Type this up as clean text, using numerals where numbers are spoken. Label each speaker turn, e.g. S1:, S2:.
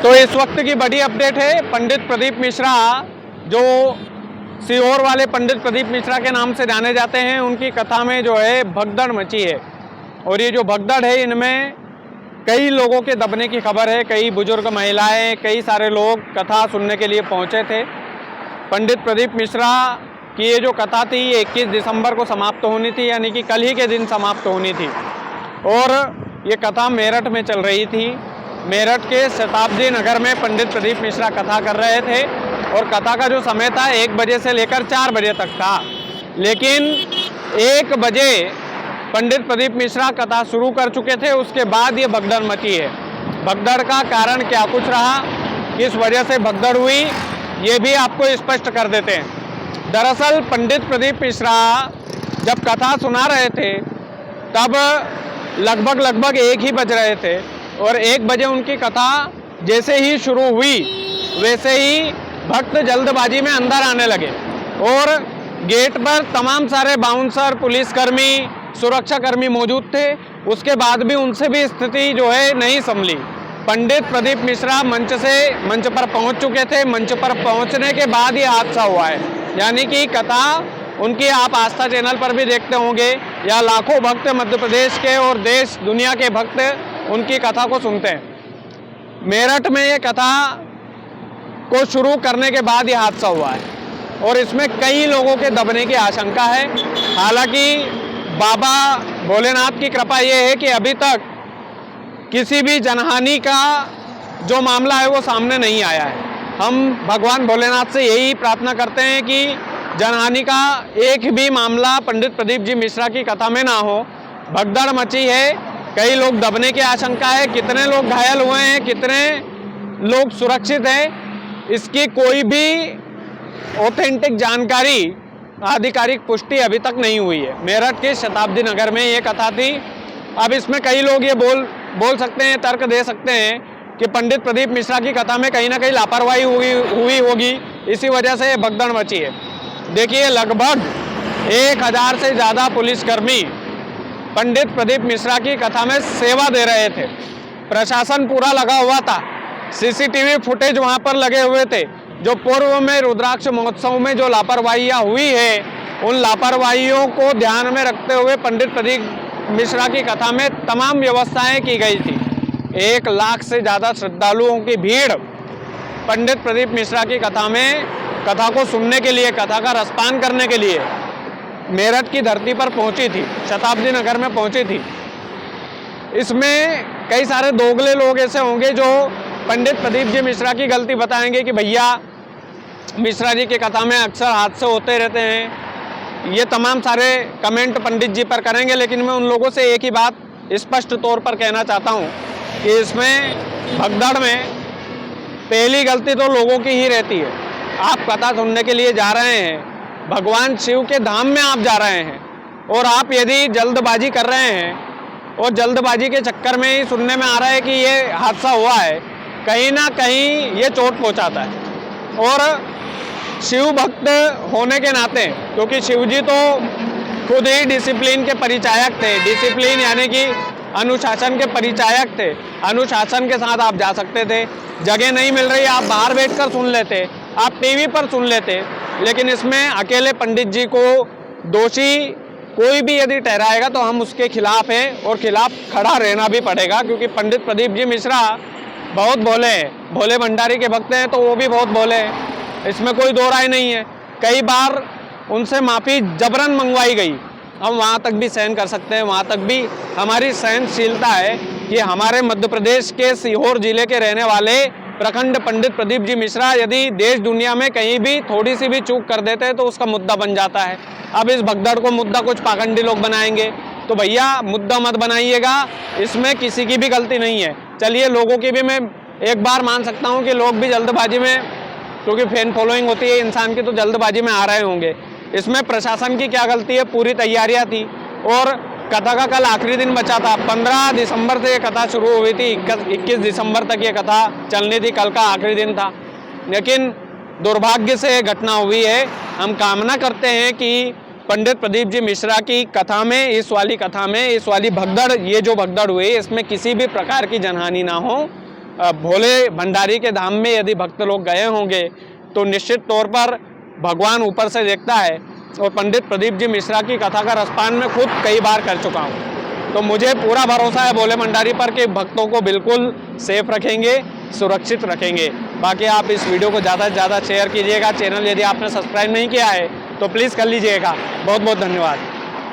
S1: तो इस वक्त की बड़ी अपडेट है, पंडित प्रदीप मिश्रा जो सीहोर वाले पंडित प्रदीप मिश्रा के नाम से जाने जाते हैं, उनकी कथा में जो है भगदड़ मची है। और ये जो भगदड़ है, इनमें कई लोगों के दबने की खबर है। कई बुजुर्ग महिलाएं, कई सारे लोग कथा सुनने के लिए पहुंचे थे। पंडित प्रदीप मिश्रा की ये जो कथा थी, ये 21 दिसंबर को समाप्त होनी थी, यानी कि कल ही के दिन समाप्त होनी थी। और ये कथा मेरठ में चल रही थी। मेरठ के शताब्दी नगर में पंडित प्रदीप मिश्रा कथा कर रहे थे और कथा का जो समय था 1 बजे से लेकर 4 बजे तक था। लेकिन 1 बजे पंडित प्रदीप मिश्रा कथा शुरू कर चुके थे, उसके बाद ये भगदड़ मची है। भगदड़ का कारण क्या कुछ रहा, किस वजह से भगदड़ हुई, ये भी आपको स्पष्ट कर देते हैं। दरअसल पंडित प्रदीप मिश्रा जब कथा सुना रहे थे तब लगभग 1 ही बज रहे थे और 1 बजे उनकी कथा जैसे ही शुरू हुई वैसे ही भक्त जल्दबाजी में अंदर आने लगे और गेट पर तमाम सारे बाउंसर, पुलिसकर्मी, सुरक्षाकर्मी मौजूद थे। उसके बाद भी उनसे भी स्थिति जो है नहीं संभली। पंडित प्रदीप मिश्रा मंच पर पहुंच चुके थे। मंच पर पहुंचने के बाद ये हादसा हुआ है। यानी कि कथा उनकी आप आस्था चैनल पर भी देखते होंगे, या लाखों भक्त मध्य प्रदेश के और देश दुनिया के भक्त उनकी कथा को सुनते हैं। मेरठ में ये कथा को शुरू करने के बाद ये हादसा हुआ है और इसमें कई लोगों के दबने की आशंका है। हालांकि बाबा भोलेनाथ की कृपा ये है कि अभी तक किसी भी जनहानि का जो मामला है वो सामने नहीं आया है। हम भगवान भोलेनाथ से यही प्रार्थना करते हैं कि जनहानि का एक भी मामला पंडित प्रदीप जी मिश्रा की कथा में ना हो। भगदड़ मची है, कई लोग दबने की आशंका है। कितने लोग घायल हुए हैं, कितने लोग सुरक्षित हैं, इसकी कोई भी ऑथेंटिक जानकारी, आधिकारिक पुष्टि अभी तक नहीं हुई है। मेरठ के शताब्दी नगर में ये कथा थी। अब इसमें कई लोग ये बोल सकते हैं, तर्क दे सकते हैं कि पंडित प्रदीप मिश्रा की कथा में कहीं ना कहीं लापरवाही हुई होगी, इसी वजह से भगदड़ मची है। देखिए, लगभग 1000 से ज़्यादा पुलिसकर्मी पंडित प्रदीप मिश्रा की कथा में सेवा दे रहे थे। प्रशासन पूरा लगा हुआ था। सीसीटीवी फुटेज वहाँ पर लगे हुए थे। जो पूर्व में रुद्राक्ष महोत्सव में जो लापरवाहियाँ हुई है, उन लापरवाहियों को ध्यान में रखते हुए पंडित प्रदीप मिश्रा की कथा में तमाम व्यवस्थाएं की गई थी। 1 लाख से ज़्यादा श्रद्धालुओं की भीड़ पंडित प्रदीप मिश्रा की कथा में कथा को सुनने के लिए, कथा का रसपान करने के लिए मेरठ की धरती पर पहुंची थी, शताब्दी नगर में पहुंची थी। इसमें कई सारे दोगले लोग ऐसे होंगे जो पंडित प्रदीप जी मिश्रा की गलती बताएंगे कि भैया मिश्रा जी की कथा में अक्सर हादसे होते रहते हैं। ये तमाम सारे कमेंट पंडित जी पर करेंगे, लेकिन मैं उन लोगों से एक ही बात स्पष्ट तौर पर कहना चाहता हूँ कि इसमें भगदड़ में पहली गलती तो लोगों की ही रहती है। आप कथा सुनने के लिए जा रहे हैं, भगवान शिव के धाम में आप जा रहे हैं, और आप यदि जल्दबाजी कर रहे हैं और जल्दबाजी के चक्कर में ही सुनने में आ रहा है कि ये हादसा हुआ है, कहीं ना कहीं ये चोट पहुंचाता है। और शिव भक्त होने के नाते, क्योंकि शिव जी तो खुद ही डिसिप्लिन के परिचायक थे, डिसिप्लिन यानी कि अनुशासन के परिचायक थे। अनुशासन के साथ आप जा सकते थे। जगह नहीं मिल रही, आप बाहर बैठकर सुन लेते, आप टीवी पर सुन लेते। लेकिन इसमें अकेले पंडित जी को दोषी कोई भी यदि ठहराएगा तो हम उसके खिलाफ हैं और खिलाफ खड़ा रहना भी पड़ेगा, क्योंकि पंडित प्रदीप जी मिश्रा बहुत भोले हैं। भोले भंडारी के भक्त हैं तो वो भी बहुत भोले हैं, इसमें कोई दो राय नहीं है। कई बार उनसे माफ़ी जबरन मंगवाई गई, हम वहाँ तक भी सहन कर सकते हैं, वहाँ तक भी हमारी सहनशीलता है कि हमारे मध्य प्रदेश के सीहोर जिले के रहने वाले प्रखंड पंडित प्रदीप जी मिश्रा यदि देश दुनिया में कहीं भी थोड़ी सी भी चूक कर देते हैं तो उसका मुद्दा बन जाता है। अब इस भगदड़ को मुद्दा कुछ पाखंडी लोग बनाएंगे, तो भैया मुद्दा मत बनाइएगा, इसमें किसी की भी गलती नहीं है। चलिए, लोगों की भी मैं एक बार मान सकता हूँ कि लोग भी जल्दबाजी में, क्योंकि फैन फॉलोइंग होती है इंसान की, तो जल्दबाजी में आ रहे होंगे। इसमें प्रशासन की क्या गलती है? पूरी तैयारियां थी और कथा का कल आखिरी दिन बचा था। 15 दिसंबर से ये कथा शुरू हुई थी, 21 दिसंबर तक ये कथा चलनी थी, कल का आखिरी दिन था। लेकिन दुर्भाग्य से ये घटना हुई है। हम कामना करते हैं कि पंडित प्रदीप जी मिश्रा की कथा में, इस वाली कथा में, इस वाली भगदड़, ये जो भगदड़ हुई, इसमें किसी भी प्रकार की जनहानि ना हो भोले भंडारी के धाम में यदि भक्त लोग गए होंगे तो निश्चित तौर पर भगवान ऊपर से देखता है। और पंडित प्रदीप जी मिश्रा की कथा का रसपान में खुद कई बार कर चुका हूँ, तो मुझे पूरा भरोसा है भोले भंडारी पर कि भक्तों को बिल्कुल सेफ रखेंगे, सुरक्षित रखेंगे। बाकी आप इस वीडियो को ज़्यादा से ज़्यादा शेयर कीजिएगा। चैनल यदि आपने सब्सक्राइब नहीं किया है तो प्लीज़ कर लीजिएगा। बहुत बहुत धन्यवाद।